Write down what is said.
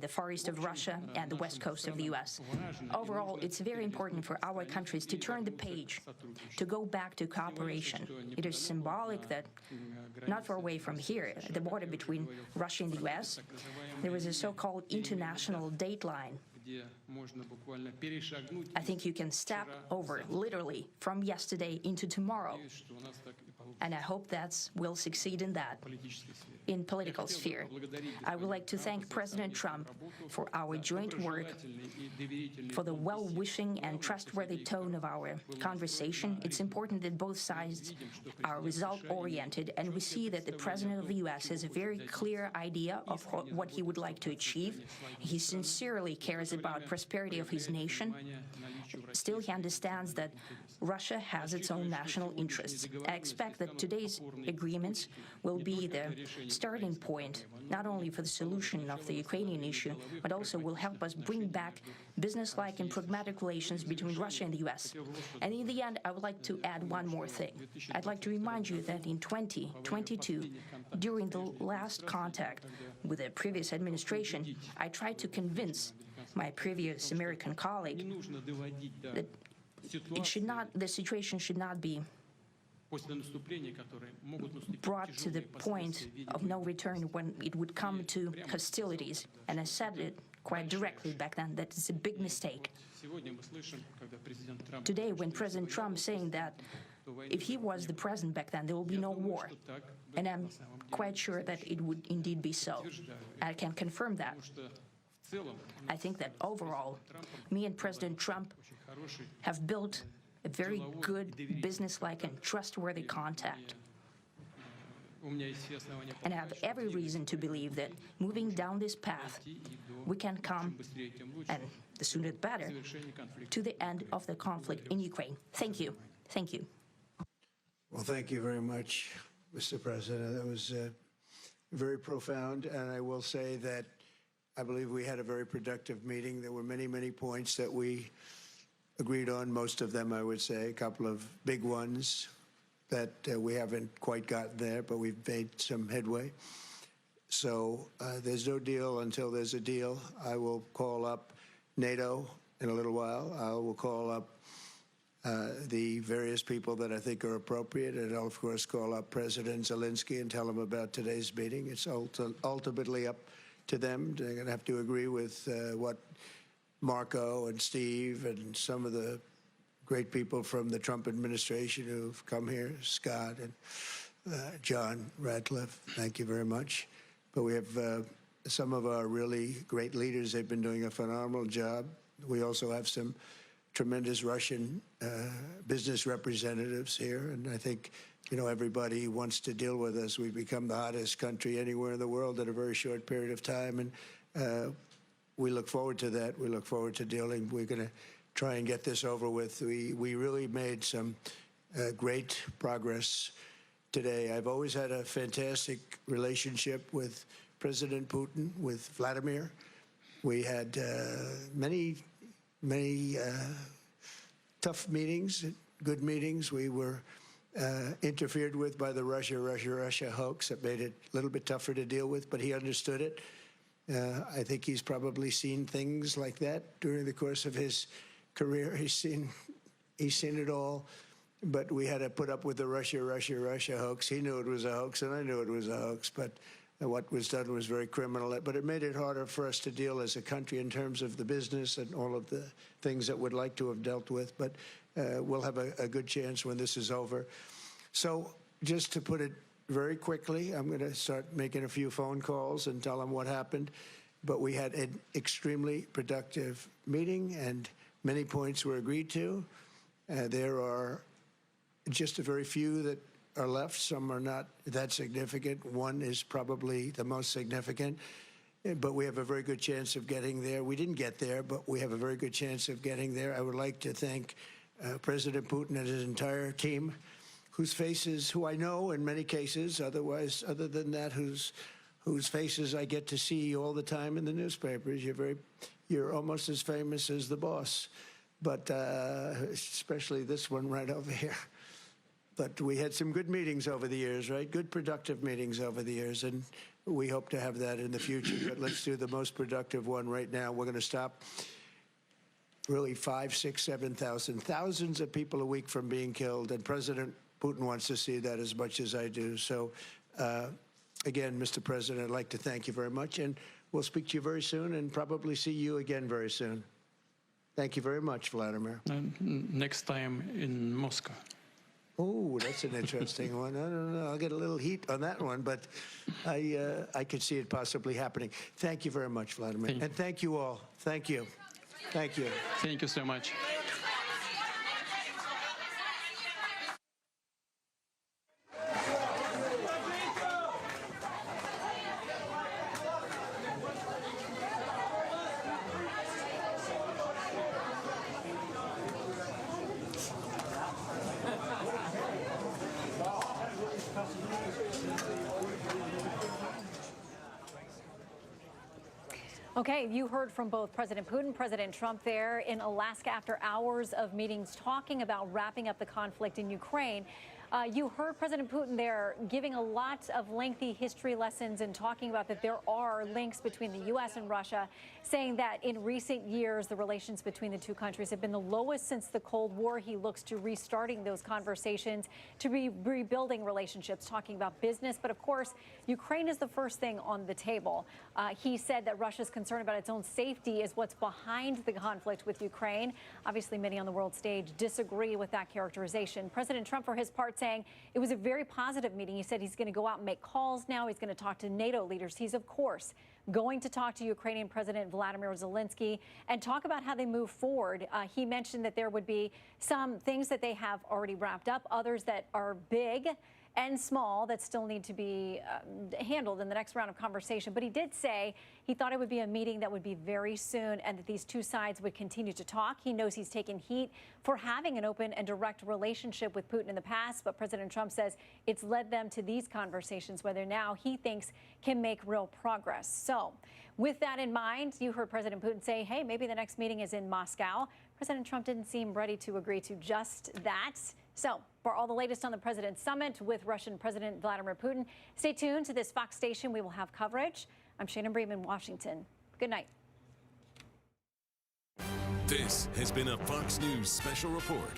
the Far East of Russia and the West Coast of the US. Overall, it's very important for our countries to turn the page, to go back to cooperation. It is symbolic that not far away from here, at the border between Russia and the US, there was a so-called international date line. I think you can step over, literally, from yesterday into tomorrow. And I hope that we'll succeed in that, in political sphere. I would like to thank President Trump for our joint work, for the well-wishing and trustworthy tone of our conversation. It's important that both sides are result-oriented, and we see that the President of the U.S. has a very clear idea of what he would like to achieve. He sincerely cares about prosperity of his nation. Still, he understands that Russia has its own national interests. I expect that today's agreements will be the starting point, not only for the solution of the Ukrainian issue, but also will help us bring back business-like and pragmatic relations between Russia and the U.S. And in the end, I would like to add one more thing. I'd like to remind you that in 2022, during the last contact with the previous administration, I tried to convince my previous American colleague that the situation should not be brought to the point of no return when it would come to hostilities. And I said it quite directly back then that it's a big mistake. Today, when President Trump is saying that if he was the president back then, there will be no war. And I'm quite sure that it would indeed be so. I can confirm that. I think that overall, me and President Trump have built a very good business-like and trustworthy contact. And I have every reason to believe that moving down this path, we can come, and the sooner the better, to the end of the conflict in Ukraine. Thank you. Thank you. Well, thank you very much, Mr. President. That was very profound, and I will say that I believe we had a very productive meeting. There were many, many points that we agreed on, most of them, I would say, a couple of big ones that we haven't quite gotten there, but we've made some headway. So there's no deal until there's a deal. I will call up NATO in a little while. I will call up the various people that I think are appropriate, and I'll, of course, call up President Zelensky and tell him about today's meeting. It's ultimately up to them. They're going to have to agree with what Marco and Steve and some of the great people from the Trump administration who've come here, Scott and John Radcliffe, thank you very much. But we have some of our really great leaders. They've been doing a phenomenal job. We also have some tremendous Russian business representatives here, and I think, you know, everybody wants to deal with us. We've become the hottest country anywhere in the world in a very short period of time, and we look forward to that. We look forward to dealing. We're going to try and get this over with. We really made some great progress today. I've always had a fantastic relationship with President Putin, with Vladimir. We had many tough meetings, good meetings. We were interfered with by the Russia hoax. That made it a little bit tougher to deal with, but he understood it. I think he's probably seen things like that during the course of his career. He's seen it all, but we had to put up with the Russia hoax. He knew it was a hoax, and I knew it was a hoax, but what was done was very criminal. But it made it harder for us to deal as a country in terms of the business and all of the things that we'd like to have dealt with. But we'll have a good chance when this is over. So just to put it very quickly, I'm going to start making a few phone calls and tell them what happened. But we had an extremely productive meeting, and many points were agreed to. There are just a very few that are left. Some are not that significant. One is probably the most significant, but we have a very good chance of getting there. We didn't get there, but we have a very good chance of getting there. I would like to thank President Putin and his entire team, whose faces, who I know in many cases, otherwise, other than that, whose faces I get to see all the time in the newspapers. You're almost as famous as the boss, but especially this one right over here. But we had some good meetings over the years, right? Good, productive meetings over the years. And we hope to have that in the future. But let's do the most productive one right now. We're going to stop really 5, 6, 7,000, thousands of people a week from being killed. And President Putin wants to see that as much as I do. So, again, Mr. President, I'd like to thank you very much. And we'll speak to you very soon and probably see you again very soon. Thank you very much, Vladimir. Next time in Moscow. Oh, that's an interesting one. I don't know. I'll get a little heat on that one, but I could see it possibly happening. Thank you very much, Vladimir. And thank you all. Thank you. Thank you. Thank you so much. Okay, you heard from both President Putin, President Trump there in Alaska after hours of meetings talking about wrapping up the conflict in Ukraine. You heard President Putin there giving a lot of lengthy history lessons and talking about that there are links between the U.S. and Russia, saying that in recent years, the relations between the two countries have been the lowest since the Cold War. He looks to restarting those conversations, to rebuilding relationships, talking about business. But of course, Ukraine is the first thing on the table. He said that Russia's concern about its own safety is what's behind the conflict with Ukraine. Obviously, many on the world stage disagree with that characterization. President Trump, for his part, saying it was a very positive meeting. He said he's going to go out and make calls now. He's going to talk to NATO leaders. He's, of course, going to talk to Ukrainian President Vladimir Zelensky and talk about how they move forward. He mentioned that there would be some things that they have already wrapped up, others that are big and small that still need to be handled in the next round of conversation. But he did say he thought it would be a meeting that would be very soon and that these two sides would continue to talk. He knows he's taken heat for having an open and direct relationship with Putin in the past, but President Trump says it's led them to these conversations, whether now he thinks can make real progress. So with that in mind, you heard President Putin say, hey, maybe the next meeting is in Moscow. President Trump didn't seem ready to agree to just that. So for all the latest on the President's summit with Russian President Vladimir Putin, stay tuned to this Fox station. We will have coverage. I'm Shannon Bream in Washington. Good night. This has been a Fox News special report.